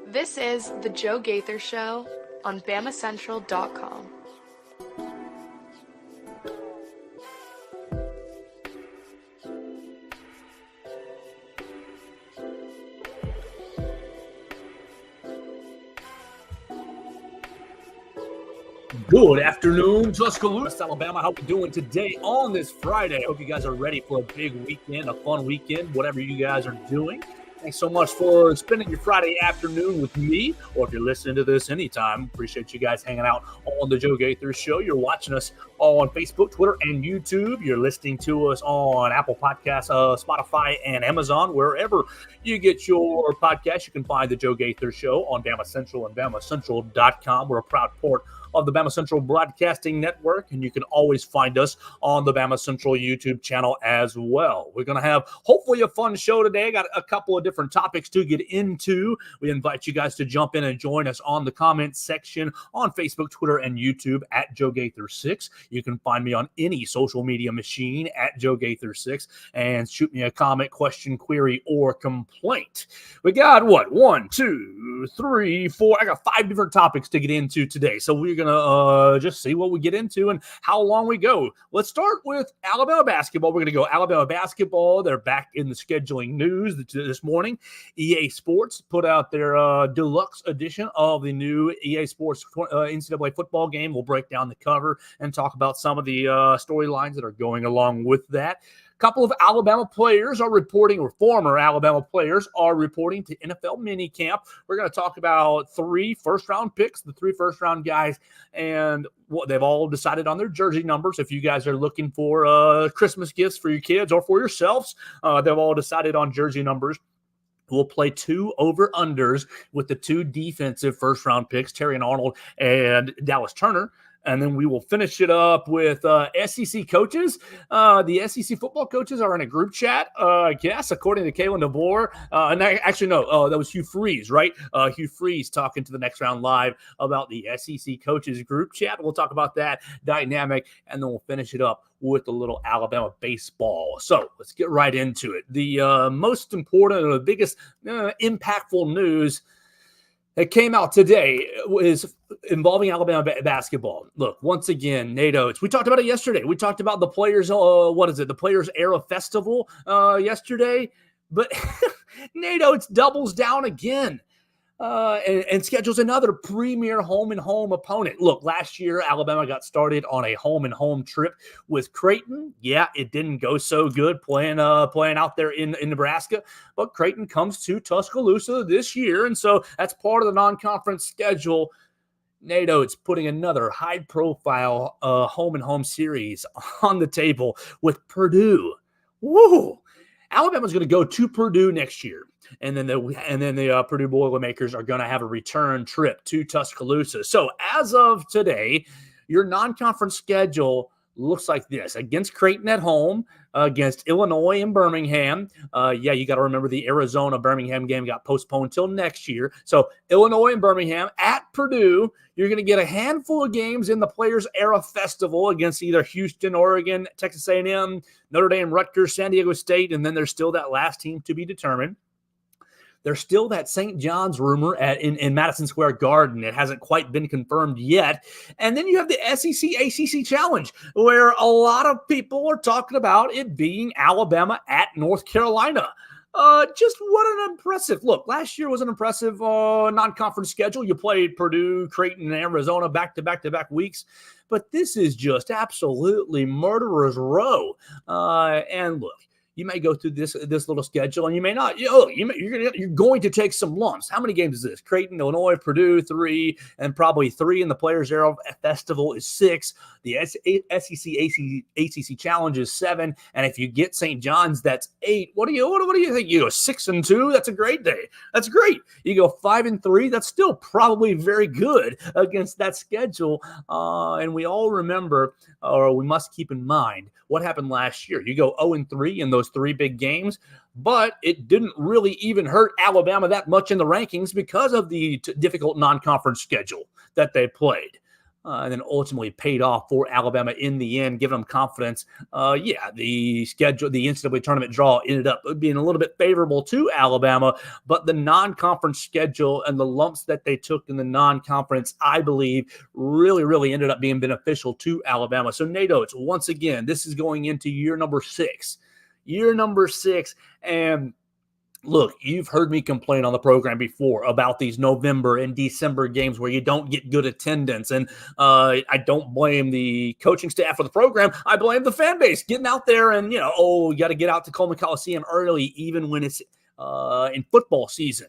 This is The Joe Gaither Show on BamaCentral.com. Good afternoon, Tuscaloosa, Alabama. How we doing today on this Friday? I hope you guys are ready for a big weekend, a fun weekend, whatever you guys are doing. Thanks so much for spending your Friday afternoon with me, or if you're listening to this anytime, appreciate you guys hanging out on the Joe Gaither Show. You're watching us on Facebook, Twitter, and YouTube. You're listening to us on Apple Podcasts, Spotify, and Amazon. Wherever you get your podcast, you can find the Joe Gaither Show on Bama Central and BamaCentral.com. We're a proud port of the Bama Central Broadcasting Network, and you can always find us on the Bama Central YouTube channel as well. We're going to have hopefully a fun show today. Got a couple of different topics to get into. We invite you guys to jump in and join us on the comment section on Facebook, Twitter, and YouTube at Joe Gaither 6. You can find me on any social media machine at Joe Gaither 6 and shoot me a comment, question, query, or complaint. We got what? 1, 2, 3, 4. I got 5 different topics to get into today. So we're going to just see what we get into and how long we go. Let's start with Alabama basketball. We're going to go Alabama basketball. They're back in the scheduling news this morning. EA Sports put out their deluxe edition of the new EA Sports NCAA football game. We'll break down the cover and talk about some of the storylines that are going along with that. A couple of Alabama players are reporting, or former Alabama players are reporting to NFL minicamp. We're going to talk about 3 first-round picks, the 3 first-round guys, and what they've all decided on their jersey numbers. If you guys are looking for Christmas gifts for your kids or for yourselves, they've all decided on jersey numbers. We'll play 2 over-unders with the 2 defensive first-round picks, Terry and Arnold and Dallas Turner. And then we will finish it up with SEC coaches. The SEC football coaches are in a group chat, I guess, according to Kalen DeBoer. That was Hugh Freeze, right? Hugh Freeze talking to the Next Round Live about the SEC coaches group chat. We'll talk about that dynamic, and then we'll finish it up with a little Alabama baseball. So let's get right into it. The most important or the biggest impactful news that came out today is involving Alabama basketball. Look, once again, Nate Oates. We talked about it yesterday. We talked about the Players, the Players Era Festival yesterday. But Nate Oates doubles down again and schedules another premier home-and-home opponent. Look, last year, Alabama got started on a home-and-home trip with Creighton. Yeah, it didn't go so good playing out there in Nebraska, but Creighton comes to Tuscaloosa this year, and so that's part of the non-conference schedule. Nate Oates putting another high-profile home-and-home series on the table with Purdue. Woo! Alabama's going to go to Purdue next year. And then the Purdue Boilermakers are going to have a return trip to Tuscaloosa. So as of today, your non-conference schedule looks like this: against Creighton at home, against Illinois and Birmingham. You got to remember the Arizona-Birmingham game got postponed till next year. So Illinois and Birmingham at Purdue. You're going to get a handful of games in the Players Era Festival against either Houston, Oregon, Texas A&M, Notre Dame, Rutgers, San Diego State, and then there's still that last team to be determined. There's still that St. John's rumor in Madison Square Garden. It hasn't quite been confirmed yet. And then you have the SEC-ACC Challenge, where a lot of people are talking about it being Alabama at North Carolina. Just what an impressive look. Last year was an impressive non-conference schedule. You played Purdue, Creighton, and Arizona back-to-back weeks. But this is just absolutely murderer's row. And look, you may go through this little schedule, and you may not. You're going to take some lumps. How many games is this? Creighton, Illinois, Purdue, 3, and probably 3 in the Players Era Festival is 6. The SEC-ACC Challenge is 7, and if you get St. John's, that's 8. What do you think? You go 6-2. That's a great day. That's great. You go 5-3. That's still probably very good against that schedule. And we all remember, or we must keep in mind, what happened last year. You go 0-3 in those 3 big games, but it didn't really even hurt Alabama that much in the rankings because of the difficult non-conference schedule that they played. and then ultimately paid off for Alabama in the end, giving them confidence. The schedule, the NCAA tournament draw ended up being a little bit favorable to Alabama, but the non-conference schedule and the lumps that they took in the non-conference, I believe, really ended up being beneficial to Alabama. So Nate Oates, once again, this is going into year number 6. And look, you've heard me complain on the program before about these November and December games where you don't get good attendance. And I don't blame the coaching staff or the program. I blame the fan base getting out there and, you got to get out to Coleman Coliseum early, even when it's in football season.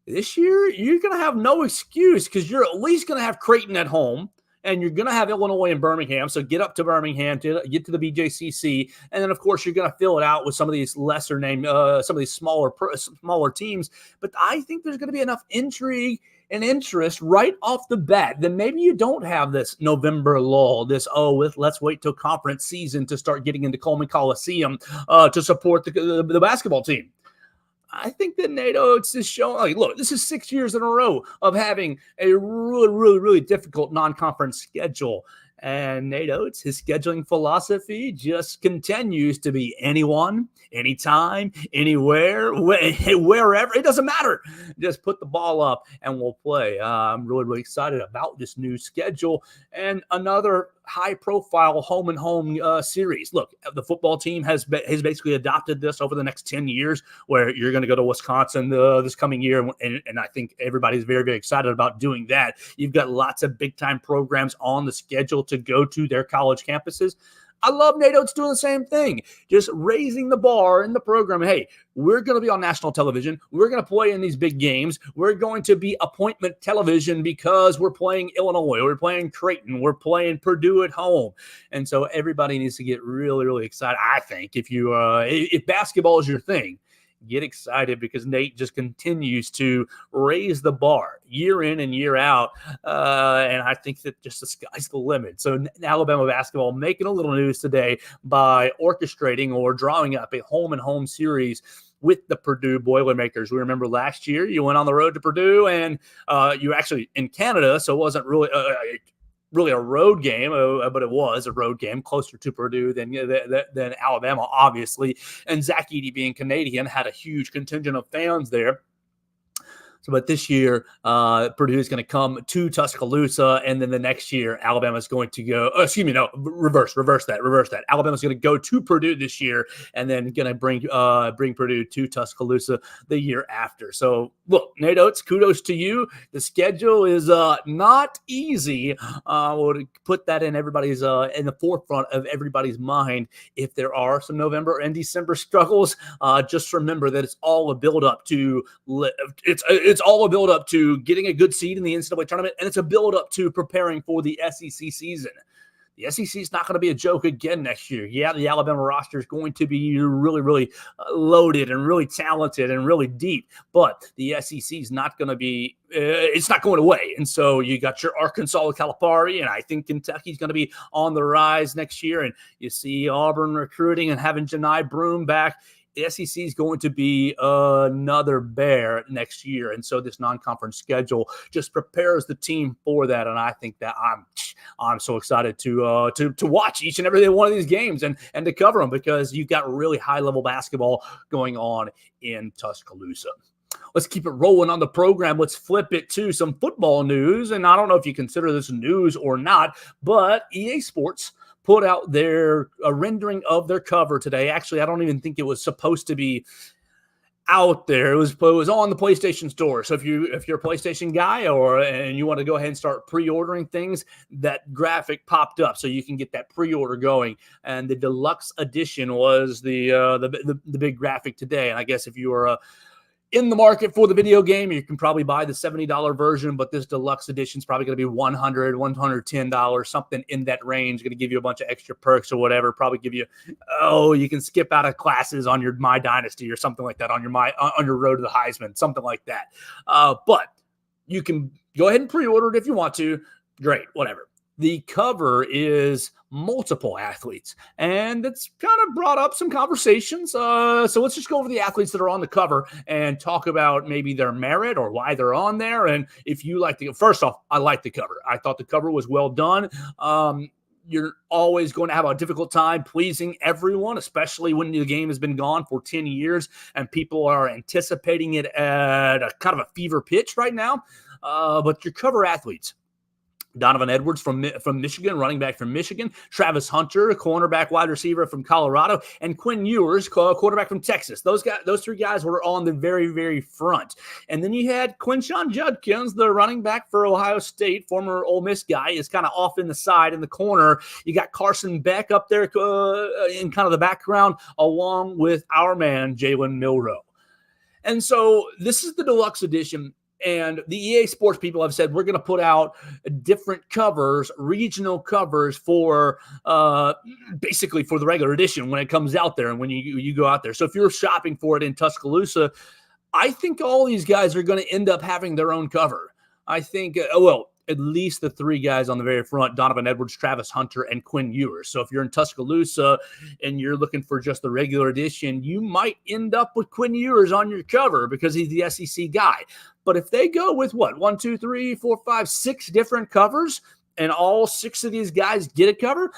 This year, you're going to have no excuse because you're at least going to have Creighton at home. And you're going to have Illinois and Birmingham. So get up to Birmingham, to get to the BJCC. And then, of course, you're going to fill it out with some of these lesser name, some of these smaller teams. But I think there's going to be enough intrigue and interest right off the bat. Then maybe you don't have this November lull, let's wait till conference season to start getting into Coleman Coliseum to support the basketball team. I think that Nate Oates is showing, look, this is 6 years in a row of having a really difficult non-conference schedule. And Nate Oates, his scheduling philosophy just continues to be anyone, anytime, anywhere, wherever. It doesn't matter. Just put the ball up and we'll play. I'm really excited about this new schedule and another high-profile home-and-home series. Look, the football team has basically adopted this over the next 10 years where you're going to go to Wisconsin this coming year, and I think everybody's very excited about doing that. You've got lots of big-time programs on the schedule to go to their college campuses. I love Nate Oates doing the same thing, just raising the bar in the program. Hey, we're going to be on national television. We're going to play in these big games. We're going to be appointment television because we're playing Illinois. We're playing Creighton. We're playing Purdue at home. And so everybody needs to get really excited. I think if basketball is your thing, get excited because Nate just continues to raise the bar year in and year out. And I think that just the sky's the limit. So Alabama basketball making a little news today by orchestrating or drawing up a home-and-home series with the Purdue Boilermakers. We remember last year you went on the road to Purdue and you actually in Canada, so it wasn't really a road game, but it was a road game closer to Purdue than Alabama, obviously. And Zach Edey, being Canadian, had a huge contingent of fans there. So, but this year, Purdue is going to come to Tuscaloosa, and then the next year, Alabama is going to go. Reverse that. Alabama's going to go to Purdue this year, and then going to bring Purdue to Tuscaloosa the year after. So, look, Nate Oates, kudos to you. The schedule is not easy. We'll put that in everybody's in the forefront of everybody's mind. If there are some November and December struggles, just remember that it's all a build up to it's all a build up to getting a good seed in the NCAA tournament, and it's a build up to preparing for the SEC season. The SEC is not going to be a joke again next year. Yeah, the Alabama roster is going to be really loaded and really talented and really deep, but the SEC is not going to be it's not going away. And so you got your Arkansas Calipari, and I think Kentucky's going to be on the rise next year, and you see Auburn recruiting and having Janai Broome back. The SEC is going to be another bear next year, and so this non-conference schedule just prepares the team for that. And I think that I'm so excited to watch each and every one of these games and to cover them because you've got really high-level basketball going on in Tuscaloosa. Let's keep it rolling on the program. Let's flip it to some football news, and I don't know if you consider this news or not, but EA Sports put out a rendering of their cover today. Actually, I don't even think it was supposed to be out there. It was on the PlayStation Store. So if you're a PlayStation guy and you want to go ahead and start pre-ordering things, that graphic popped up so you can get that pre-order going. And the deluxe edition was the big graphic today. And I guess if you are in the market for the video game, you can probably buy the $70 version, but this deluxe edition is probably going to be $100, $110, something in that range. Going to give you a bunch of extra perks or whatever. Probably give you, you can skip out of classes on your My Dynasty or something like that on your road to the Heisman, something like that. But you can go ahead and pre-order it if you want to. Great, whatever. the cover is multiple athletes, and it's kind of brought up some conversations. So let's just go over the athletes that are on the cover and talk about maybe their merit or why they're on there. And if you like the, first off, I like the cover. I thought the cover was well done. You're always going to have a difficult time pleasing everyone, especially when the game has been gone for 10 years and people are anticipating it at a kind of a fever pitch right now. But your cover athletes: Donovan Edwards from Michigan, running back from Michigan; Travis Hunter, cornerback wide receiver from Colorado; and Quinn Ewers, quarterback from Texas. Those three guys were on the very, very front. And then you had Quinshon Judkins, the running back for Ohio State, former Ole Miss guy, is kind of off in the side in the corner. You got Carson Beck up there in kind of the background, along with our man, Jalen Milroe. And so this is the deluxe edition. And the EA Sports people have said, we're going to put out different covers, regional covers for basically for the regular edition when it comes out there and when you go out there. So if you're shopping for it in Tuscaloosa, I think all these guys are going to end up having their own cover. I think, at least the three guys on the very front: Donovan Edwards, Travis Hunter, and Quinn Ewers. So if you're in Tuscaloosa and you're looking for just the regular edition, you might end up with Quinn Ewers on your cover because he's the SEC guy. But if they go with 1, 2, 3, 4, 5, 6 different covers, and all 6 of these guys get a cover,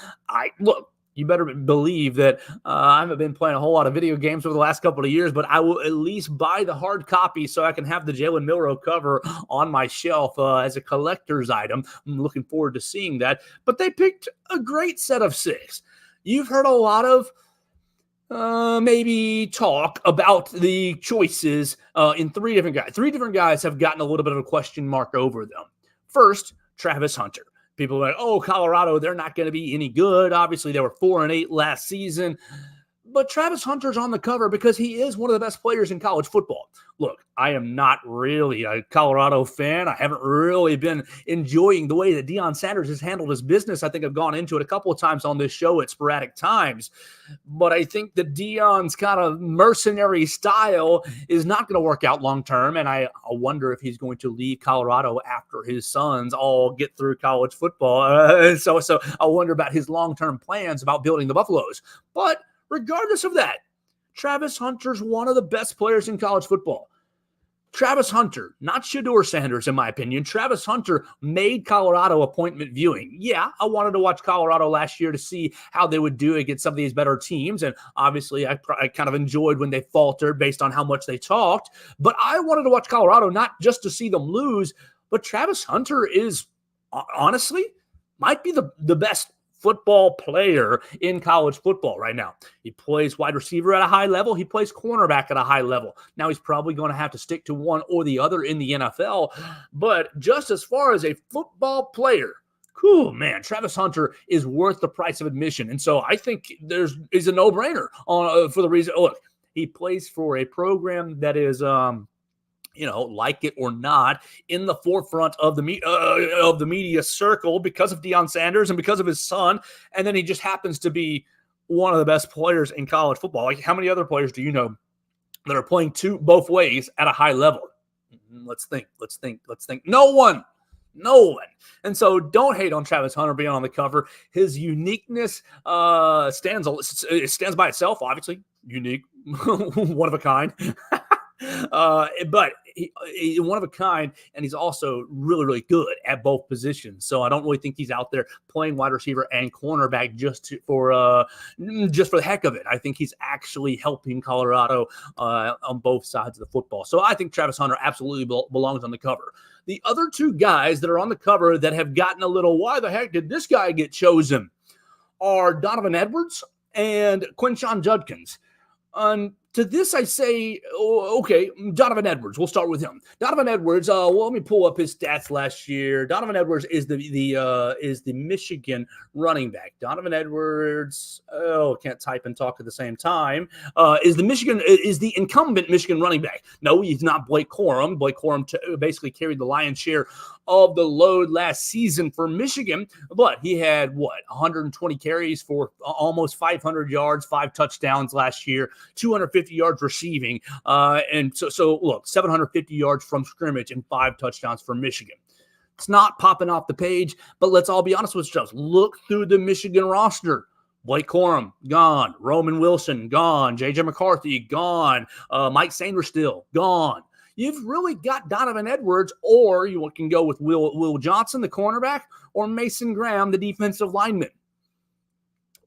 you better believe that I haven't been playing a whole lot of video games over the last couple of years, but I will at least buy the hard copy so I can have the Jalen Milroe cover on my shelf as a collector's item. I'm looking forward to seeing that. But they picked a great set of 6. You've heard a lot of maybe talk about the choices in 3 different guys. 3 different guys have gotten a little bit of a question mark over them. First, Travis Hunter. People are like, oh, Colorado, they're not going to be any good. Obviously, they were 4-8 last season. But Travis Hunter's on the cover because he is one of the best players in college football. Look, I am not really a Colorado fan. I haven't really been enjoying the way that Deion Sanders has handled his business. I think I've gone into it a couple of times on this show at sporadic times. But I think that Deion's kind of mercenary style is not going to work out long term. And I wonder if he's going to leave Colorado after his sons all get through college football. So I wonder about his long-term plans about building the Buffaloes. But regardless of that, Travis Hunter's one of the best players in college football. Travis Hunter, not Shedeur Sanders, in my opinion. Travis Hunter made Colorado appointment viewing. Yeah, I wanted to watch Colorado last year to see how they would do against some of these better teams. And obviously, I kind of enjoyed when they faltered based on how much they talked. But I wanted to watch Colorado not just to see them lose, but Travis Hunter is, honestly, might be the best football player in college football right now. He plays wide receiver at a high level. He plays cornerback at a high level. Now he's probably going to have to stick to one or the other in the NFL. But just as far as a football player, cool, man, Travis Hunter is worth the price of admission. And so I think is a no-brainer for the reason, look, he plays for a program that is like it or not, in the forefront of the media circle because of Deion Sanders and because of his son. And then he just happens to be one of the best players in college football. Like, how many other players do you know that are playing both ways at a high level? Let's think. No one. And so don't hate on Travis Hunter being on the cover. His uniqueness stands by itself, obviously. Unique, one of a kind. But he's one of a kind, and he's also really, really good at both positions. So I don't really think he's out there playing wide receiver and cornerback just for the heck of it. I think he's actually helping Colorado on both sides of the football. So I think Travis Hunter absolutely belongs on the cover. The other 2 guys that are on the cover that have gotten a little, why the heck did this guy get chosen, are Donovan Edwards and Quinshon Judkins. To this, I say, okay, Donovan Edwards. We'll start with him. Donovan Edwards. Let me pull up his stats last year. Donovan Edwards is the Michigan running back. Donovan Edwards. Can't type and talk at the same time. Is the incumbent Michigan running back? No, he's not Blake Corum. Blake Corum basically carried the lion's share of the load last season for Michigan, but he had 120 carries for almost 500 yards, 5 touchdowns last year, 250 yards receiving, and so look, 750 yards from scrimmage and 5 touchdowns for Michigan. It's not popping off the page, but let's all be honest with ourselves. Look through the Michigan roster. Blake Corum, gone. Roman Wilson, gone. J.J. McCarthy, gone. Mike Sainristil, gone. You've really got Donovan Edwards, or you can go with Will Johnson, the cornerback, or Mason Graham, the defensive lineman.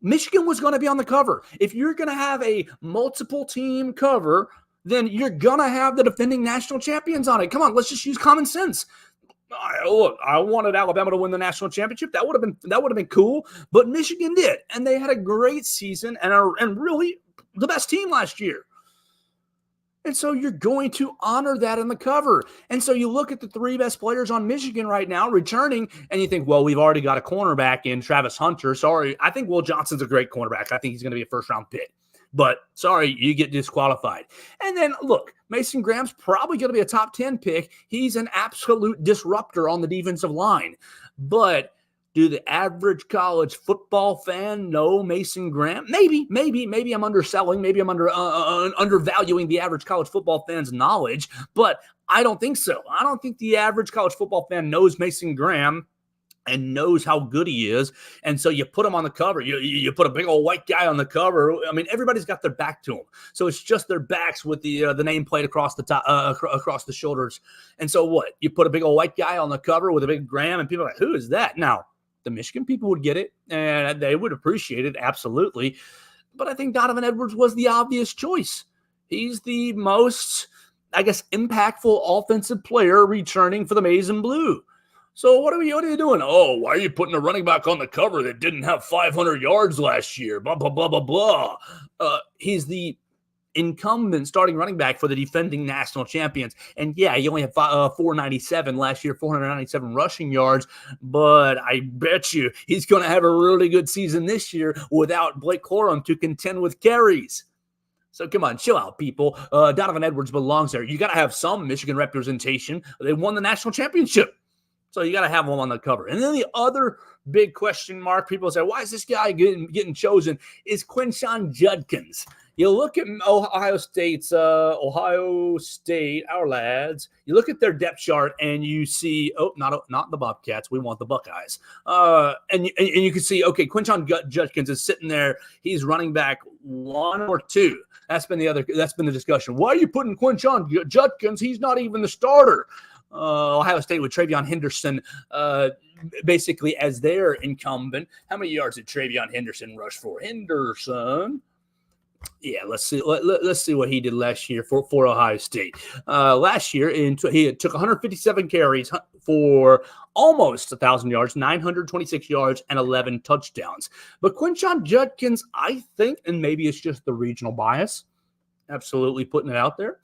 Michigan was going to be on the cover. If you're going to have a multiple team cover, then you're going to have the defending national champions on it. Come on, let's just use common sense. Look, I wanted Alabama to win the national championship. That would have been cool, but Michigan did, and they had a great season and really the best team last year. And so you're going to honor that in the cover. And so you look at the three best players on Michigan right now returning, and you think, well, we've already got a cornerback in Travis Hunter. Sorry, I think Will Johnson's a great cornerback. I think he's going to be a first-round pick. But sorry, you get disqualified. And then, look, Mason Graham's probably going to be a top 10 pick. He's an absolute disruptor on the defensive line. But do the average college football fan know Mason Graham? Maybe I'm underselling. Maybe I'm undervaluing the average college football fan's knowledge. But I don't think so. I don't think the average college football fan knows Mason Graham and knows how good he is. And so you put him on the cover. You put a big old white guy on the cover. I mean, everybody's got their back to him. So it's just their backs with the nameplate across the top, across the shoulders. And so what? You put a big old white guy on the cover with a big Graham, and people are like, who is that? Now, the Michigan people would get it, and they would appreciate it, absolutely. But I think Donovan Edwards was the obvious choice. He's the most, I guess, impactful offensive player returning for the Maize and Blue. So what are you doing? Oh, why are you putting a running back on the cover that didn't have 500 yards last year? Blah, blah, blah, blah, blah. He's the incumbent starting running back for the defending national champions. And yeah, he only had 497 last year, 497 rushing yards. But I bet you he's going to have a really good season this year without Blake Corum to contend with carries. So come on, chill out, people. Donovan Edwards belongs there. You got to have some Michigan representation. They won the national championship. So you got to have him on the cover. And then the other big question mark, people say, why is this guy getting chosen, is Quinshon Judkins. You look at Ohio State, our lads. You look at their depth chart and you see, not the Bobcats. We want the Buckeyes. And you can see, okay, Quinshon Judkins is sitting there. He's running back 1 or 2. That's been the discussion. Why are you putting Quinshon Judkins? He's not even the starter. Ohio State with TreVeyon Henderson basically as their incumbent. How many yards did TreVeyon Henderson rush for? Henderson. Yeah, let's see what he did last year for Ohio State. Last year, he took 157 carries for almost 1,000 yards, 926 yards, and 11 touchdowns. But Quinshon Judkins, I think, and maybe it's just the regional bias, absolutely putting it out there,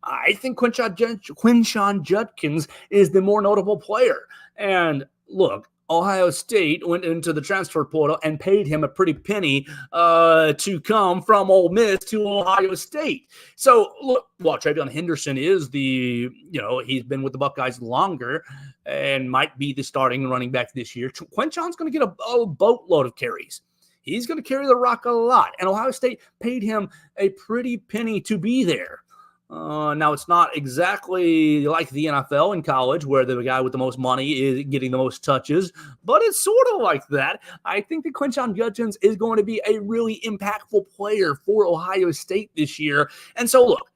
I think Quinshon Judkins is the more notable player. And look, Ohio State went into the transfer portal and paid him a pretty penny to come from Ole Miss to Ohio State. So, look, while TreVeyon Henderson is he's been with the Buckeyes longer and might be the starting running back this year, Quinshon's going to get a boatload of carries. He's going to carry the rock a lot. And Ohio State paid him a pretty penny to be there. Now, it's not exactly like the NFL in college where the guy with the most money is getting the most touches, but it's sort of like that. I think that Quinshon Judkins is going to be a really impactful player for Ohio State this year. And so, look,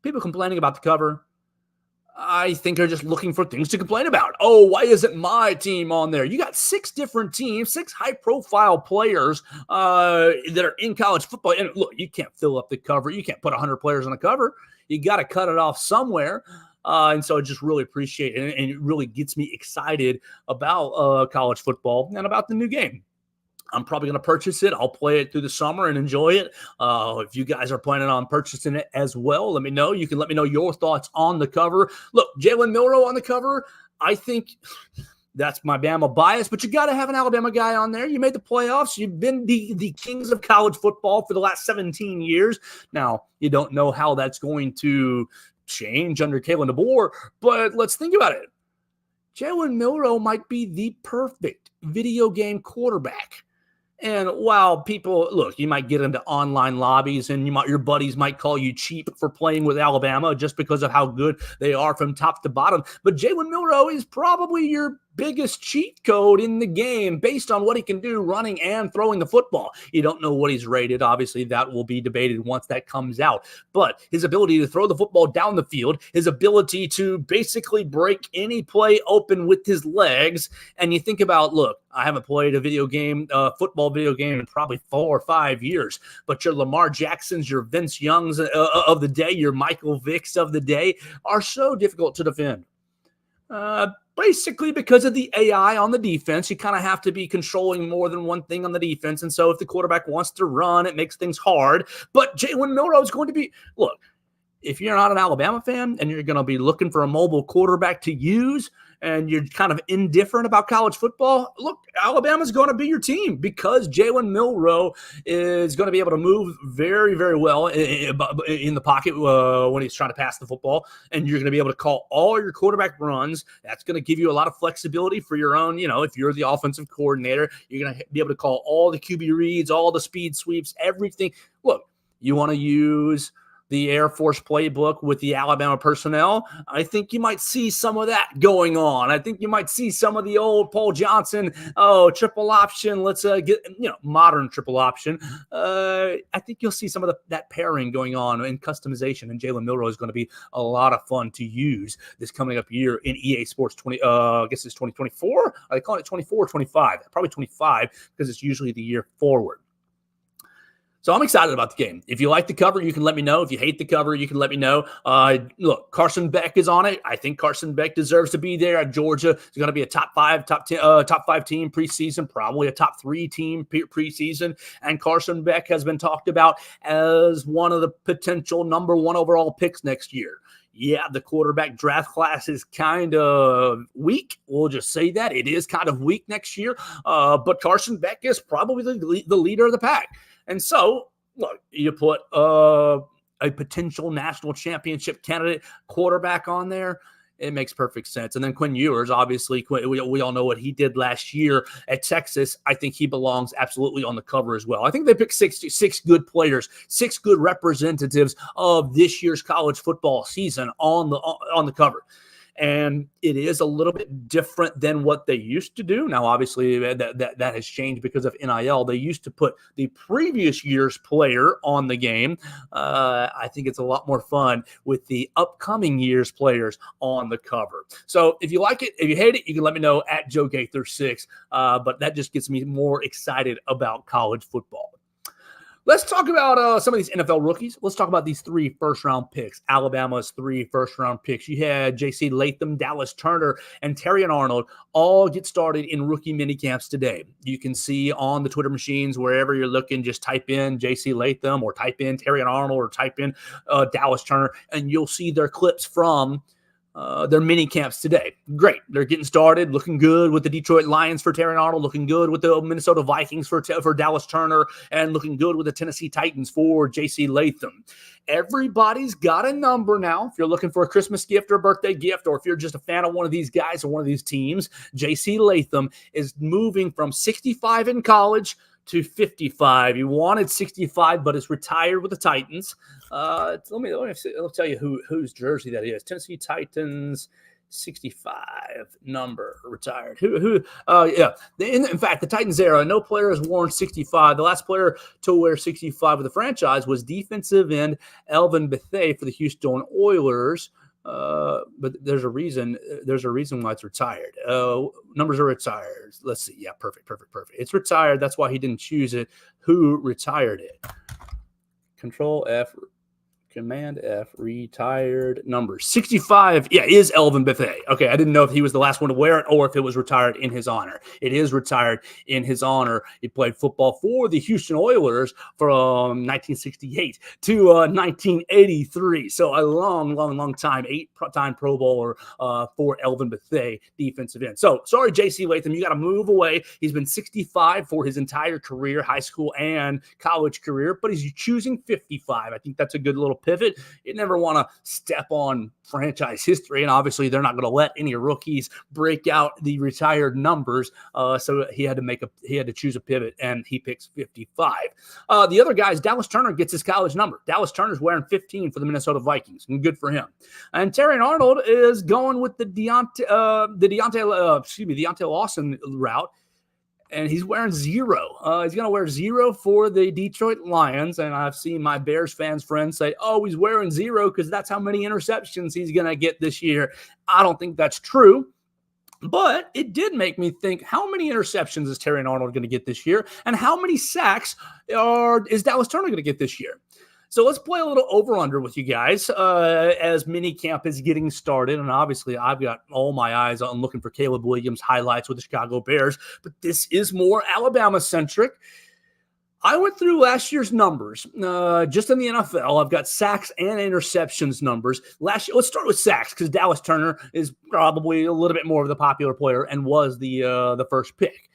people complaining about the cover, I think are just looking for things to complain about. Oh, why isn't my team on there? You got 6 different teams, 6 high-profile players that are in college football. And look, you can't fill up the cover. You can't put 100 players on the cover. You got to cut it off somewhere. And so I just really appreciate it. And it really gets me excited about college football and about the new game. I'm probably going to purchase it. I'll play it through the summer and enjoy it. If you guys are planning on purchasing it as well, let me know. You can let me know your thoughts on the cover. Look, Jalen Milroe on the cover, I think that's my Bama bias, but you got to have an Alabama guy on there. You made the playoffs. You've been the kings of college football for the last 17 years. Now, you don't know how that's going to change under Kalen DeBoer, but let's think about it. Jalen Milroe might be the perfect video game quarterback. And while people, look, you might get into online lobbies and your buddies might call you cheap for playing with Alabama just because of how good they are from top to bottom. But Jalen Milroe is probably your biggest cheat code in the game based on what he can do running and throwing the football. You don't know what he's rated. Obviously, that will be debated once that comes out. But his ability to throw the football down the field, his ability to basically break any play open with his legs. And you think about, look, I haven't played a football video game in probably 4 or 5 years, but your Lamar Jacksons, your Vince Youngs of the day, your Michael Vicks of the day are so difficult to defend. Basically because of the AI on the defense. You kind of have to be controlling more than one thing on the defense. And so if the quarterback wants to run, it makes things hard. But Jalen Milroe is going to be, look, if you're not an Alabama fan and you're going to be looking for a mobile quarterback to use and you're kind of indifferent about college football, look, Alabama's going to be your team because Jalen Milroe is going to be able to move very, very well in the pocket when he's trying to pass the football, and you're going to be able to call all your quarterback runs. That's going to give you a lot of flexibility for your own, if you're the offensive coordinator, you're going to be able to call all the QB reads, all the speed sweeps, everything. Look, you want to use the Air Force playbook with the Alabama personnel, I think you might see some of that going on. I think you might see some of the old Paul Johnson, triple option. Let's get, modern triple option. I think you'll see some of that pairing going on in customization, and Jalen Milroe is going to be a lot of fun to use this coming up year in EA Sports 2024. Are they calling it 24 or 25? Probably 25 because it's usually the year forward. So I'm excited about the game. If you like the cover, you can let me know. If you hate the cover, you can let me know. Look, Carson Beck is on it. I think Carson Beck deserves to be there at Georgia. He's going to be a top five team preseason, probably a top 3 team preseason. And Carson Beck has been talked about as one of the potential number 1 overall picks next year. Yeah, the quarterback draft class is kind of weak. We'll just say that. It is kind of weak next year. But Carson Beck is probably the leader of the pack. And so, look, you put a potential national championship candidate quarterback on there, it makes perfect sense. And then Quinn Ewers, obviously, we all know what he did last year at Texas. I think he belongs absolutely on the cover as well. I think they picked six good players, 6 good representatives of this year's college football season on the cover. And it is a little bit different than what they used to do. Now, obviously, that has changed because of NIL. They used to put the previous year's player on the game. I think it's a lot more fun with the upcoming year's players on the cover. So if you like it, if you hate it, you can let me know at Joe Gaither 6. But that just gets me more excited about college football. Let's talk about some of these NFL rookies. Let's talk about these 3 first-round picks. Alabama's 3 first-round picks. You had J.C. Latham, Dallas Turner, and Terrion Arnold all get started in rookie minicamps today. You can see on the Twitter machines, wherever you're looking, just type in J.C. Latham or type in Terrion Arnold or type in Dallas Turner, and you'll see their clips from their mini camps today. Great. They're getting started, looking good with the Detroit Lions for Terrion Arnold, looking good with the Minnesota Vikings for Dallas Turner, and looking good with the Tennessee Titans for J.C. Latham. Everybody's got a number now. If you're looking for a Christmas gift or a birthday gift, or if you're just a fan of one of these guys or one of these teams, J.C. Latham is moving from 65 in college to 55. He wanted 65, but is retired with the Titans. Let me tell you whose jersey that is. Tennessee Titans 65 number retired. Yeah. In fact, the Titans era, no player has worn 65. The last player to wear 65 with the franchise was defensive end Elvin Bethea for the Houston Oilers. But there's a reason why it's retired. Numbers are retired. Let's see. Yeah, perfect. It's retired. That's why he didn't choose it. Who retired it? Control F, Command F, retired numbers. 65, is Elvin Bethea. Okay, I didn't know if he was the last one to wear it or if it was retired in his honor. It is retired in his honor. He played football for the Houston Oilers from 1968 to 1983. So a long time, 8-time Pro Bowler for Elvin Bethea, defensive end. So, sorry, J.C. Latham, you got to move away. He's been 65 for his entire career, high school and college career, but he's choosing 55. I think that's a good little pivot. You never want to step on franchise history, and obviously they're not going to let any rookies break out the retired numbers. So he had to choose a pivot, and he picks 55. The other guy is Dallas Turner gets his college number. Dallas Turner's wearing 15 for the Minnesota Vikings, and good for him. And Terry Arnold is going with the Deontay Lawson route, and he's wearing 0. He's going to wear 0 for the Detroit Lions, and I've seen my Bears fans friends say, oh, he's wearing 0 because that's how many interceptions he's going to get this year. I don't think that's true. But it did make me think, how many interceptions is Terry Arnold going to get this year? And how many sacks is Dallas Turner going to get this year? So let's play a little over-under with you guys as minicamp is getting started. And obviously, I've got all my eyes on looking for Caleb Williams highlights with the Chicago Bears. But this is more Alabama-centric. I went through last year's numbers just in the NFL. I've got sacks and interceptions numbers. Last year, let's start with sacks because Dallas Turner is probably a little bit more of the popular player and was the first pick.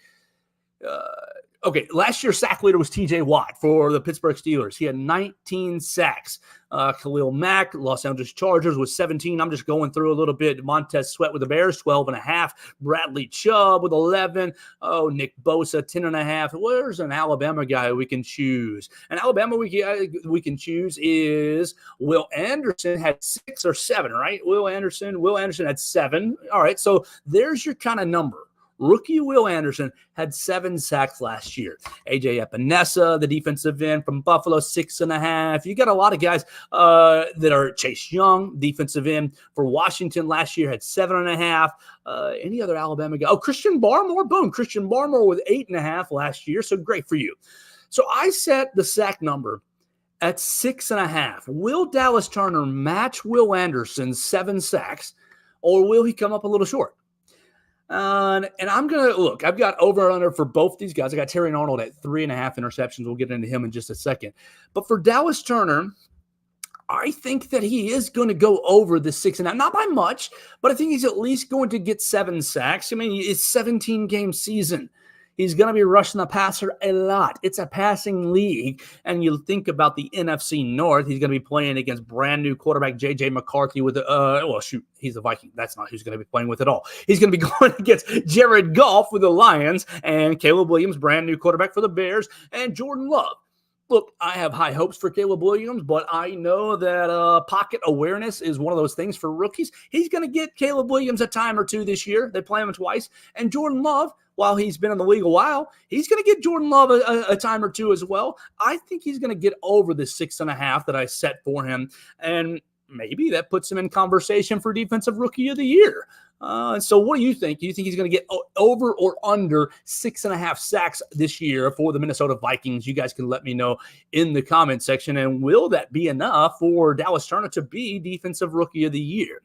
Okay, last year's sack leader was T.J. Watt for the Pittsburgh Steelers. He had 19 sacks. Khalil Mack, Los Angeles Chargers, was 17. I'm just going through a little bit. Montez Sweat with the Bears, 12.5. Bradley Chubb with 11. Oh, Nick Bosa, 10.5. Where's an Alabama guy we can choose? An Alabama we can choose is Will Anderson had 6 or 7, right? Will Anderson had 7. All right, so there's your kind of number. Rookie Will Anderson had 7 sacks last year. A.J. Epinesa, the defensive end from Buffalo, 6.5. You got a lot of guys that are Chase Young, defensive end for Washington last year, had 7.5. Any other Alabama guy? Oh, Christian Barmore, boom. Christian Barmore with 8.5 last year, so great for you. So I set the sack number at 6.5. Will Dallas Turner match Will Anderson's 7 sacks, or will he come up a little short? And I'm going to look, I've got over and under for both these guys. I got Terry Arnold at 3.5 interceptions. We'll get into him in just a second. But for Dallas Turner, I think that he is going to go over the 6.5, not by much, but I think he's at least going to get 7 sacks. I mean, it's 17-game season. He's going to be rushing the passer a lot. It's a passing league. And you think about the NFC North, he's going to be playing against brand new quarterback J.J. McCarthy with he's a Viking. That's not who he's going to be playing with at all. He's going to be going against Jared Goff with the Lions and Caleb Williams, brand new quarterback for the Bears, and Jordan Love. Look, I have high hopes for Caleb Williams, but I know that pocket awareness is one of those things for rookies. He's going to get Caleb Williams a time or two this year. They play him twice. And Jordan Love, while he's been in the league a while, he's going to get Jordan Love a time or two as well. I think he's going to get over the 6.5 that I set for him. And maybe that puts him in conversation for Defensive Rookie of the Year. So what do you think? Do you think he's going to get over or under 6.5 sacks this year for the Minnesota Vikings? You guys can let me know in the comment section. And will that be enough for Dallas Turner to be Defensive Rookie of the Year?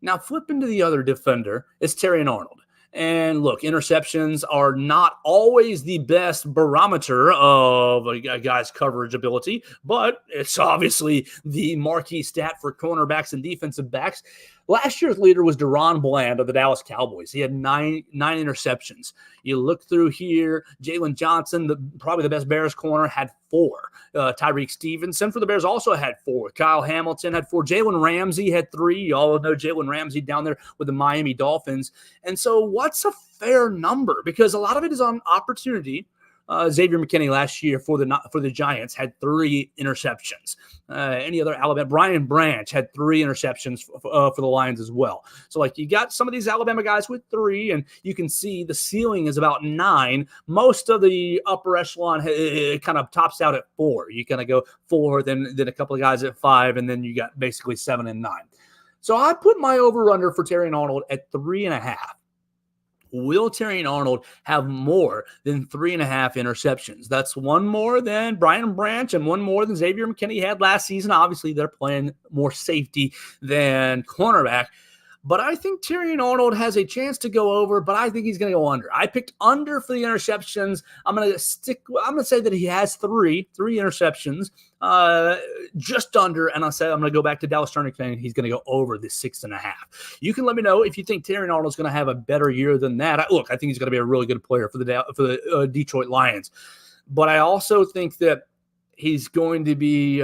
Now, flipping to the other defender, it's Terry Arnold. And look, interceptions are not always the best barometer of a guy's coverage ability, but it's obviously the marquee stat for cornerbacks and defensive backs. Last year's leader was Deron Bland of the Dallas Cowboys. He had nine interceptions. You look through here, Jalen Johnson, probably the best Bears corner, had 4. Tyreek Stevenson for the Bears also had 4. Kyle Hamilton had 4. Jalen Ramsey had 3. You all know Jalen Ramsey down there with the Miami Dolphins. And so what's a fair number? Because a lot of it is on opportunity. Xavier McKinney last year for the Giants had 3 interceptions. Any other Alabama? Brian Branch had 3 interceptions for the Lions as well. So like you got some of these Alabama guys with 3, and you can see the ceiling is about 9. Most of the upper echelon kind of tops out at 4. You kind of go 4, then a couple of guys at 5, and then you got basically 7 and 9. So I put my over-under for Terry Arnold at 3.5. Will Terry Arnold have more than 3.5 interceptions? That's 1 more than Brian Branch and 1 more than Xavier McKinney had last season. Obviously, they're playing more safety than cornerback. But I think Terry Arnold has a chance to go over, but I think he's going to go under. I picked under for the interceptions. I'm going to say that he has three interceptions, just under. And I'm going to go back to Dallas Turner saying he's going to go over the 6.5. You can let me know if you think Terry Arnold's going to have a better year than that. I think he's going to be a really good player for the Detroit Lions. But I also think that he's going to be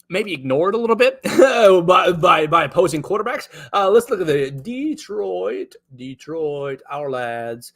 maybe ignored a little bit by opposing quarterbacks. Let's look at the Detroit, our lads,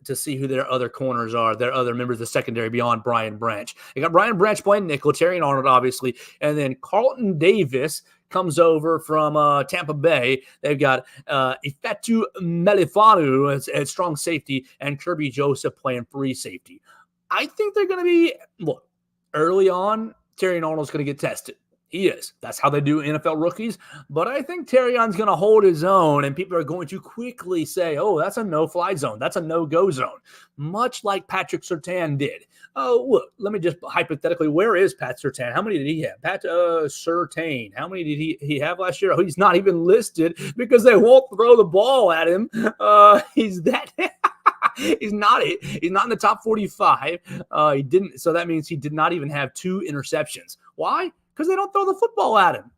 to see who their other corners are, their other members of the secondary beyond Brian Branch. They got Brian Branch playing nickel, Terry Arnold, obviously, and then Carlton Davis comes over from Tampa Bay. They've got Ifeatu Melifanu as strong safety and Kirby Joseph playing free safety. I think they're going to be, look, early on, Terry Arnold's going to get tested. He is. That's how they do NFL rookies. But I think Terrion's going to hold his own, and people are going to quickly say, oh, that's a no-fly zone. That's a no-go zone, much like Patrick Surtain did. Oh, look, let me just hypothetically, where is Pat Surtain? How many did he have? Pat Surtain, how many did he have last year? Oh, he's not even listed because they won't throw the ball at him. He's that He's not in the top 45. He didn't. So that means he did not even have 2 interceptions. Why? Because they don't throw the football at him.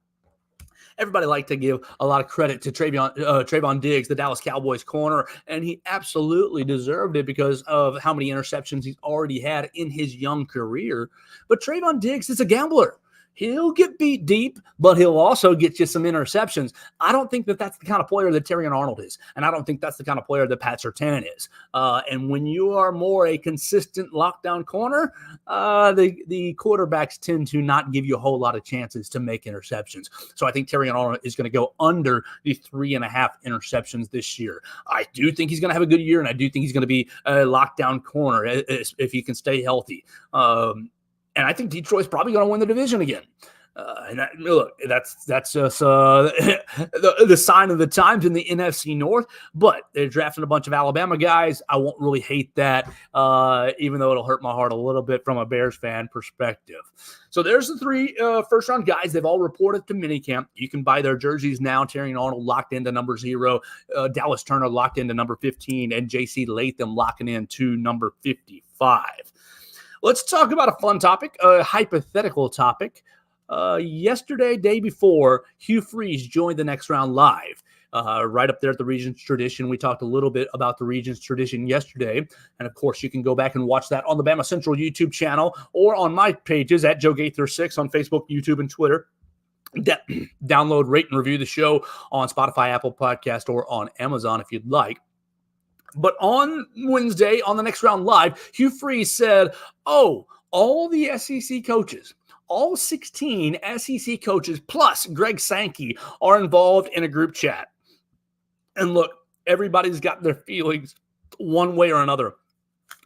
Everybody liked to give a lot of credit to Trayvon Diggs, the Dallas Cowboys corner, and he absolutely deserved it because of how many interceptions he's already had in his young career. But Trayvon Diggs is a gambler. He'll get beat deep, but he'll also get you some interceptions. I don't think that that's the kind of player that Terry Arnold is, and I don't think that's the kind of player that Pat Surtain is. And when you are more a consistent lockdown corner, the quarterbacks tend to not give you a whole lot of chances to make interceptions. So I think Terry Arnold is going to go under the 3.5 interceptions this year. I do think he's going to have a good year, and I do think he's going to be a lockdown corner if he can stay healthy. And I think Detroit's probably going to win the division again. Look, that's just the sign of the times in the NFC North. But they're drafting a bunch of Alabama guys. I won't really hate that, even though it'll hurt my heart a little bit from a Bears fan perspective. So there's the 3 first-round guys. They've all reported to minicamp. You can buy their jerseys now. Terry Arnold locked into number 0. Dallas Turner locked into number 15. And J.C. Latham locking in to number 55. Let's talk about a fun topic, a hypothetical topic. Yesterday, day before, Hugh Freeze joined the Next Round Live. Right up there at the Regions Tradition. We talked a little bit about the Regions Tradition yesterday. And, of course, you can go back and watch that on the BamaCentral YouTube channel or on my pages at Joe Gaither 6 on Facebook, YouTube, and Twitter. Download, rate, and review the show on Spotify, Apple Podcast, or on Amazon if you'd like. But on Wednesday, on the Next Round Live, Hugh Freeze said, all the SEC coaches, all 16 SEC coaches, plus Greg Sankey, are involved in a group chat. And look, everybody's got their feelings one way or another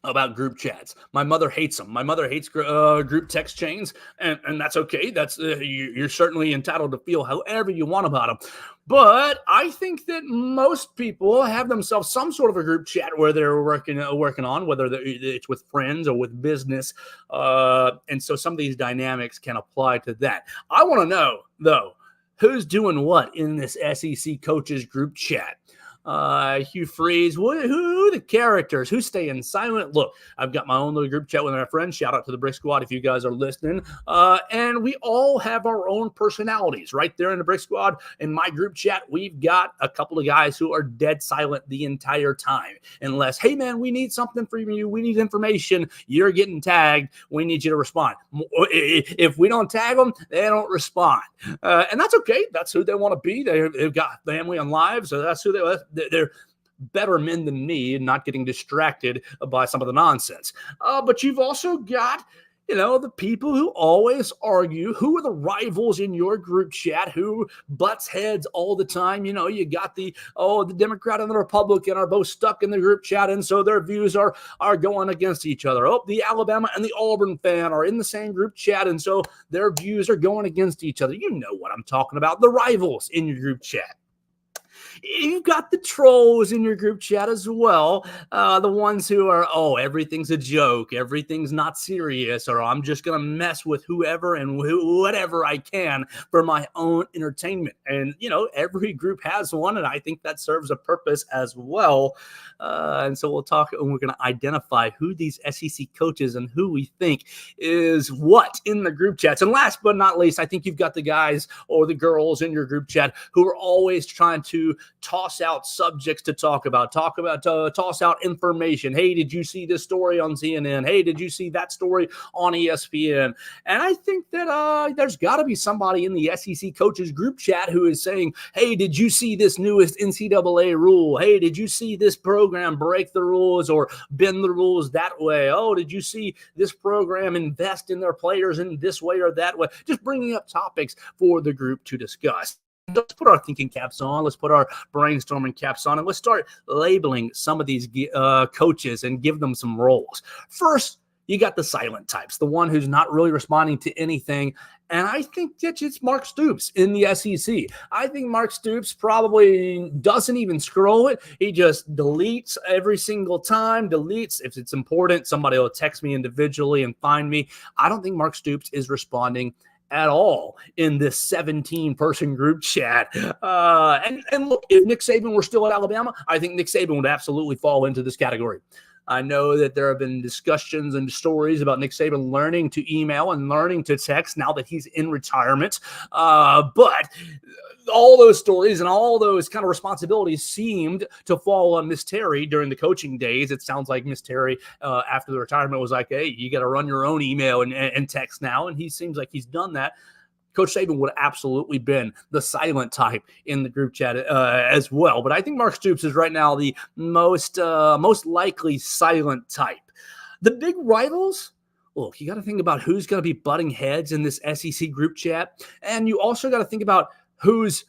about group chats. My mother hates them. My mother hates group text chains, and that's okay. That's you're certainly entitled to feel however you want about them. But I think that most people have themselves some sort of a group chat where they're working on, whether it's with friends or with business. And so some of these dynamics can apply to that. I want to know, though, who's doing what in this SEC coaches group chat? Hugh Freeze, who the characters, who's staying silent? Look, I've got my own little group chat with my friends. Shout out to the Brick Squad if you guys are listening. And we all have our own personalities right there in the Brick Squad. In my group chat, we've got a couple of guys who are dead silent the entire time. Unless, hey man, we need something from you. We need information. You're getting tagged. We need you to respond. If we don't tag them, they don't respond. And that's okay. That's who they want to be. They've got family and lives. So that's who they're better men than me and not getting distracted by some of the nonsense. But you've also got, the people who always argue, who are the rivals in your group chat, who butts heads all the time. You got the Democrat and the Republican are both stuck in the group chat, and so their views are going against each other. The Alabama and the Auburn fan are in the same group chat, and so their views are going against each other. You know what I'm talking about, the rivals in your group chat. You've got the trolls in your group chat as well. The ones who are, everything's a joke. Everything's not serious. Or I'm just going to mess with whoever and whatever I can for my own entertainment. And, every group has one. And I think that serves a purpose as well. And so we'll talk and we're going to identify who these SEC coaches and who we think is what in the group chats. And last but not least, I think you've got the guys or the girls in your group chat who are always trying to to toss out subjects to toss out information. Hey, did you see this story on CNN? Hey, did you see that story on ESPN? And I think that there's got to be somebody in the SEC coaches group chat who is saying, hey, did you see this newest NCAA rule? Hey, did you see this program break the rules or bend the rules that way? Oh, did you see this program invest in their players in this way or that way? Just bringing up topics for the group to discuss. Let's put our thinking caps on. Let's put our brainstorming caps on, and let's start labeling some of these coaches and give them some roles. First, you got the silent types, the one who's not really responding to anything. And I think that it's Mark Stoops in the SEC. I think Mark Stoops probably doesn't even scroll it. He just deletes every single time, deletes. If it's important, somebody will text me individually and find me. I don't think Mark Stoops is responding at all in this 17-person group chat. And look, if Nick Saban were still at Alabama, I think Nick Saban would absolutely fall into this category. I know that there have been discussions and stories about Nick Saban learning to email and learning to text now that he's in retirement. But all those stories and all those kind of responsibilities seemed to fall on Miss Terry during the coaching days. It sounds like Miss Terry, after the retirement, was like, hey, you got to run your own email and text now. And he seems like he's done that. Coach Saban would have absolutely been the silent type in the group chat as well. But I think Mark Stoops is right now the most likely silent type. The big rivals, look, you got to think about who's going to be butting heads in this SEC group chat. And you also got to think about who's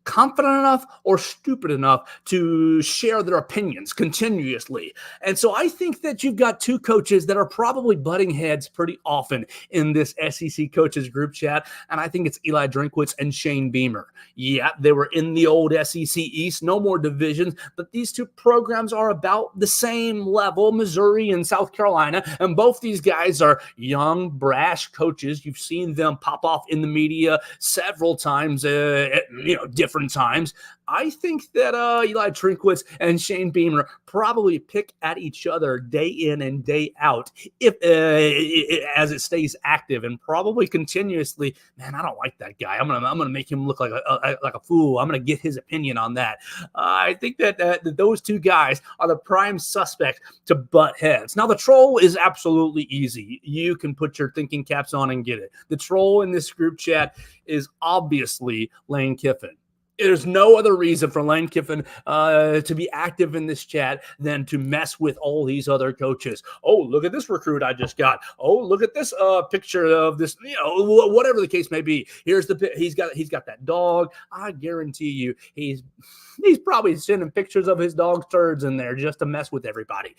confident enough or stupid enough to share their opinions continuously. And so I think that you've got two coaches that are probably butting heads pretty often in this SEC coaches group chat. And I think it's Eli Drinkwitz and Shane Beamer. Yeah, they were in the old SEC East, no more divisions, but these two programs are about the same level, Missouri and South Carolina. And both these guys are young, brash coaches. You've seen them pop off in the media several times, at different times. I think that Eli Drinkwitz and Shane Beamer probably pick at each other day in and day out if as it stays active, and probably continuously. Man, I don't like that guy. I'm gonna make him look like a fool. I'm gonna get his opinion on that. I think that those two guys are the prime suspect to butt heads. Now, the troll is absolutely easy. You can put your thinking caps on and get it. The troll in this group chat is obviously Lane Kiffin. There's no other reason for Lane Kiffin to be active in this chat than to mess with all these other coaches. Oh, look at this recruit I just got. Oh, look at this picture of this, whatever the case may be. Here's he's got that dog. I guarantee you he's probably sending pictures of his dog's turds in there just to mess with everybody.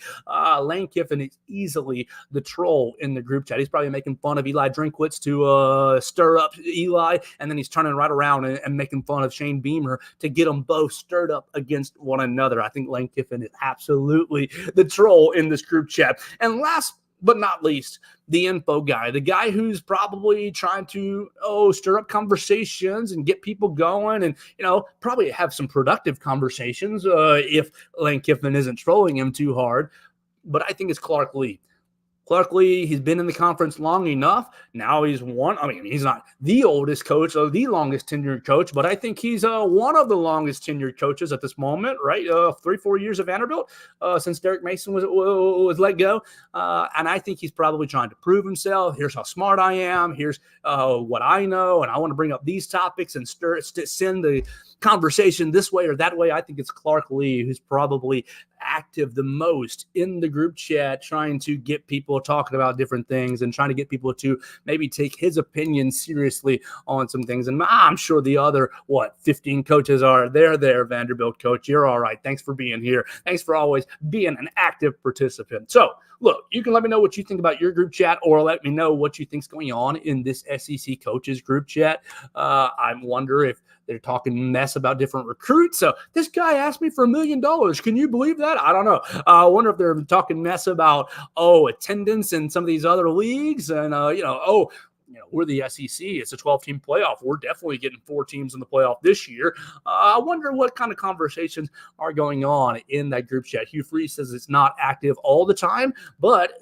Lane Kiffin is easily the troll in the group chat. He's probably making fun of Eli Drinkwitz to stir up Eli, and then he's turning right around and making fun of Shane Beamer to get them both stirred up against one another. I think Lane Kiffin is absolutely the troll in this group chat. And last but not least, the info guy, the guy who's probably trying to stir up conversations and get people going, and probably have some productive conversations if Lane Kiffin isn't trolling him too hard. But I think it's Clark Lee. Clark Lee, he's been in the conference long enough. Now he's he's not the oldest coach or the longest tenured coach, but I think he's one of the longest tenured coaches at this moment, right? 3-4 years of Vanderbilt since Derek Mason was let go. And I think he's probably trying to prove himself. Here's how smart I am. Here's what I know. And I want to bring up these topics and send the conversation this way or that way. I think it's Clark Lee who's probably active the most in the group chat, trying to get people talking about different things and trying to get people to maybe take his opinion seriously on some things. And I'm sure the other 15 coaches are there, Vanderbilt coach, you're all right. Thanks for being here. Thanks for always being an active participant. So look, you can let me know what you think about your group chat, or let me know what you think's going on in this SEC coaches group chat. I wonder if they're talking mess about different recruits. So this guy asked me for $1 million. Can you believe that? I don't know. I wonder if they're talking mess about, attendance in some of these other leagues. And, we're the SEC. It's a 12-team playoff. We're definitely getting 4 teams in the playoff this year. I wonder what kind of conversations are going on in that group chat. Hugh Freeze says it's not active all the time, but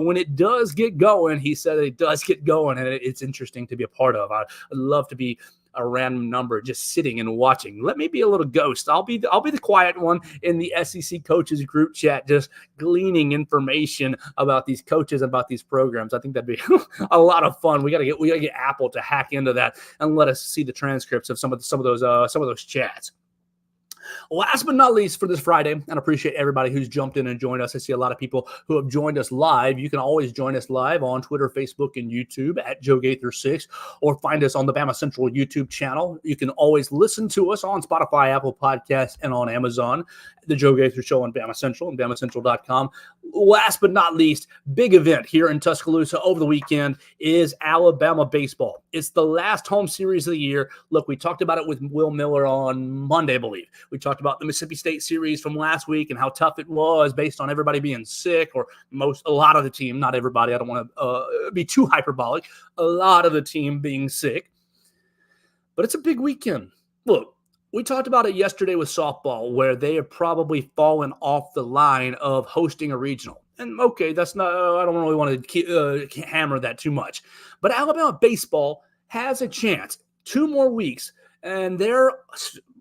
when it does get going, he said it does get going, and it's interesting to be a part of. I'd love to be a random number just sitting and watching. Let me be a little ghost. I'll be the quiet one in the SEC coaches group chat, just gleaning information about these coaches, about these programs. I think that'd be a lot of fun. We gotta get Apple to hack into that and let us see the transcripts of some of those chats. Last but not least for this Friday, and I appreciate everybody who's jumped in and joined us. I see a lot of people who have joined us live. You can always join us live on Twitter, Facebook, and YouTube at Joe Gaither 6, or find us on the BamaCentral YouTube channel. You can always listen to us on Spotify, Apple Podcasts, and on Amazon. The Joe Gaither Show on BamaCentral and BamaCentral.com. Last but not least, big event here in Tuscaloosa over the weekend is Alabama Baseball. It's the last home series of the year. Look, we talked about it with Will Miller on Monday, I believe. We talked about the Mississippi State series from last week and how tough it was based on everybody being sick, or a lot of the team, not everybody. I don't want to be too hyperbolic. A lot of the team being sick. But it's a big weekend. Look, we talked about it yesterday with softball, where they have probably fallen off the line of hosting a regional. And okay, that's not, I don't really want to hammer that too much. But Alabama baseball has a chance. 2 more weeks, and they're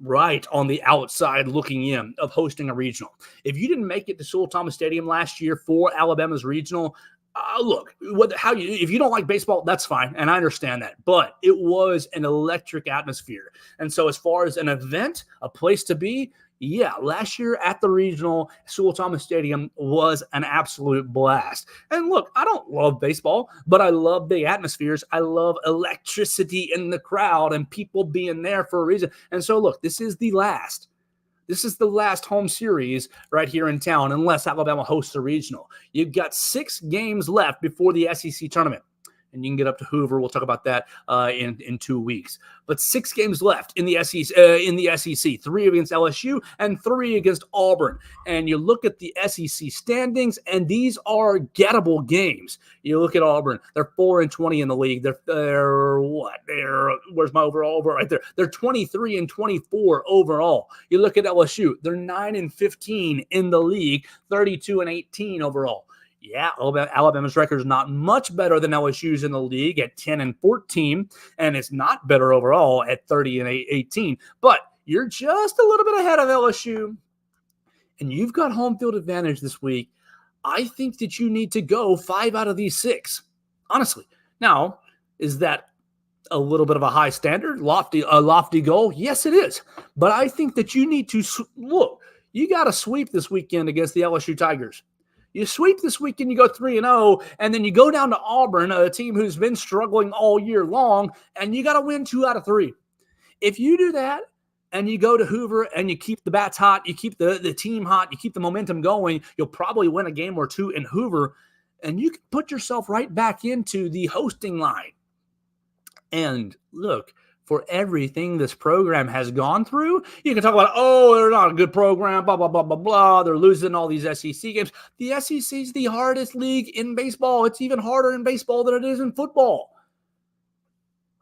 right on the outside looking in of hosting a regional. If you didn't make it to Sewell Thomas Stadium last year for Alabama's regional, look, if you don't like baseball, that's fine, and I understand that. But it was an electric atmosphere. And so as far as an event, a place to be, yeah, last year at the regional, Sewell Thomas Stadium was an absolute blast. And look, I don't love baseball, but I love big atmospheres. I love electricity in the crowd and people being there for a reason. And so look, this is the last home series right here in town, unless Alabama hosts a regional. You've got 6 games left before the SEC tournament, and you can get up to Hoover. We'll talk about that in 2 weeks. But 6 games left in the SEC, 3 against LSU and 3 against Auburn. And you look at the SEC standings, and these are gettable games. You look at Auburn; they're 4-20 in the league. Where's my overall over right there? They're 23-24 overall. You look at LSU; they're 9-15 in the league, 32-18 overall. Yeah, Alabama's record is not much better than LSU's in the league at 10-14, and it's not better overall at 30-18. But you're just a little bit ahead of LSU, and you've got home field advantage this week. I think that you need to go 5 out of these 6, honestly. Now, is that a little bit of a high standard, a lofty goal? Yes, it is. But I think that you need to look. You got to sweep this weekend against the LSU Tigers. You sweep this weekend, you go 3-0, and then you go down to Auburn, a team who's been struggling all year long, and you got to win 2 out of 3. If you do that, and you go to Hoover and you keep the bats hot, you keep the team hot, you keep the momentum going, you'll probably win a game or 2 in Hoover, and you can put yourself right back into the hosting line. And look, for everything this program has gone through, you can talk about, they're not a good program, blah, blah, blah, blah, blah. They're losing all these SEC games. The SEC is the hardest league in baseball. It's even harder in baseball than it is in football.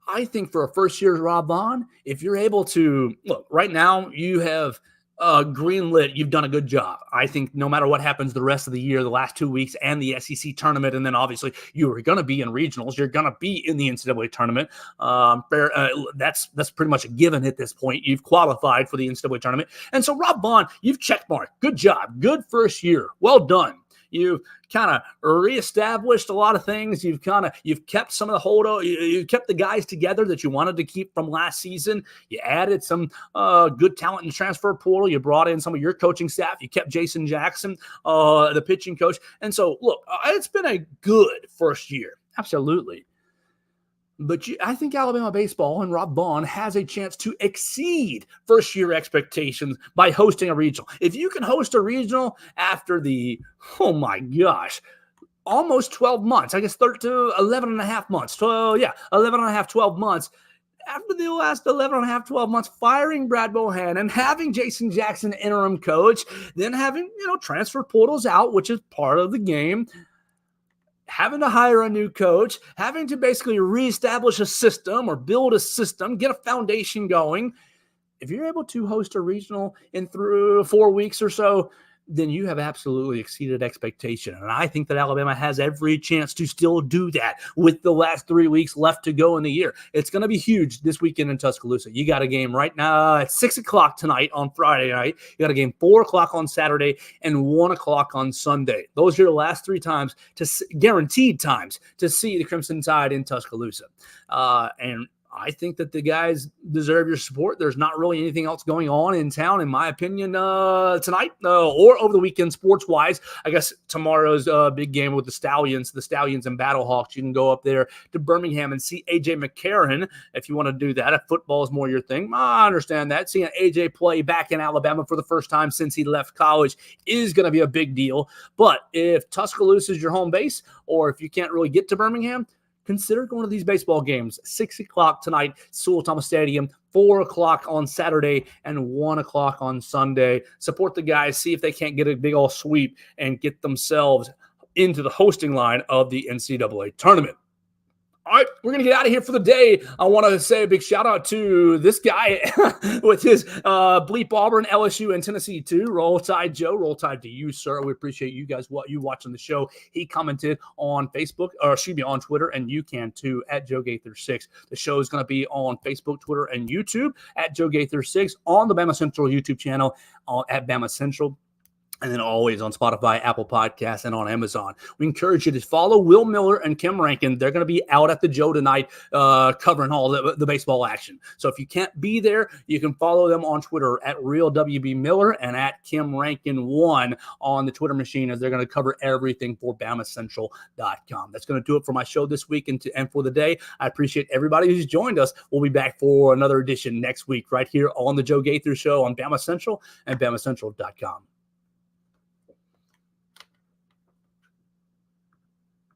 I think for a first-year Rob Vaughn, if you're able to, look, right now you have greenlit, you've done a good job. I think no matter what happens the rest of the year, the last 2 weeks and the SEC tournament, and then obviously you are going to be in regionals, you're going to be in the NCAA tournament. That's pretty much a given at this point. You've qualified for the NCAA tournament. And so Rob Vaughn, you've checkmarked. Good job. Good first year. Well done. You've kind of reestablished a lot of things. You've kept some of the you kept the guys together that you wanted to keep from last season. You added some good talent in the transfer portal. You brought in some of your coaching staff. You kept Jason Jackson, the pitching coach. And so, look, it's been a good first year. Absolutely. But I think Alabama baseball and Rob Vaughn has a chance to exceed first-year expectations by hosting a regional. If you can host a regional after almost 12 months, I guess 11 and a half months. 11 and a half, 12 months. After the last 11 and a half, 12 months, firing Brad Bohannon, having Jason Jackson interim coach, then having, transfer portals out, which is part of the game, having to hire a new coach, having to basically reestablish a system or build a system, get a foundation going. If you're able to host a regional in 4 weeks or so, then you have absolutely exceeded expectation. And I think that Alabama has every chance to still do that with the last 3 weeks left to go in the year. It's going to be huge this weekend in Tuscaloosa. You got a game right now at 6 o'clock tonight on Friday night. You got a game 4 o'clock on Saturday and 1 o'clock on Sunday. Those are your last 3 times, guaranteed times, to see the Crimson Tide in Tuscaloosa. And I think that the guys deserve your support. There's not really anything else going on in town, in my opinion, tonight or over the weekend sports-wise. I guess tomorrow's big game with the Stallions and Battlehawks. You can go up there to Birmingham and see A.J. McCarron if you want to do that. If football is more your thing, I understand that. Seeing A.J. play back in Alabama for the first time since he left college is going to be a big deal. But if Tuscaloosa is your home base, or if you can't really get to Birmingham, consider going to these baseball games. 6 o'clock tonight, Sewell Thomas Stadium, 4 o'clock on Saturday, and 1 o'clock on Sunday. Support the guys, see if they can't get a big old sweep and get themselves into the hosting line of the NCAA tournament. All right, we're going to get out of here for the day. I want to say a big shout out to this guy with his Bleep Auburn, LSU, and Tennessee too. Roll Tide Joe. Roll Tide to you, sir. We appreciate you guys watching the show. He commented on Facebook, or excuse me, on Twitter, and you can too at Joe Gaither6. The show is going to be on Facebook, Twitter, and YouTube at Joe Gaither6, on the BamaCentral YouTube channel at BamaCentral. And then always on Spotify, Apple Podcasts, and on Amazon. We encourage you to follow Will Miller and Kim Rankin. They're going to be out at the Joe tonight covering all the baseball action. So if you can't be there, you can follow them on Twitter at RealWBMiller and at Kim Rankin1 on the Twitter machine, as they're going to cover everything for BamaCentral.com. That's going to do it for my show this week and for the day. I appreciate everybody who's joined us. We'll be back for another edition next week right here on the Joe Gaither Show on Bama Central and BamaCentral.com.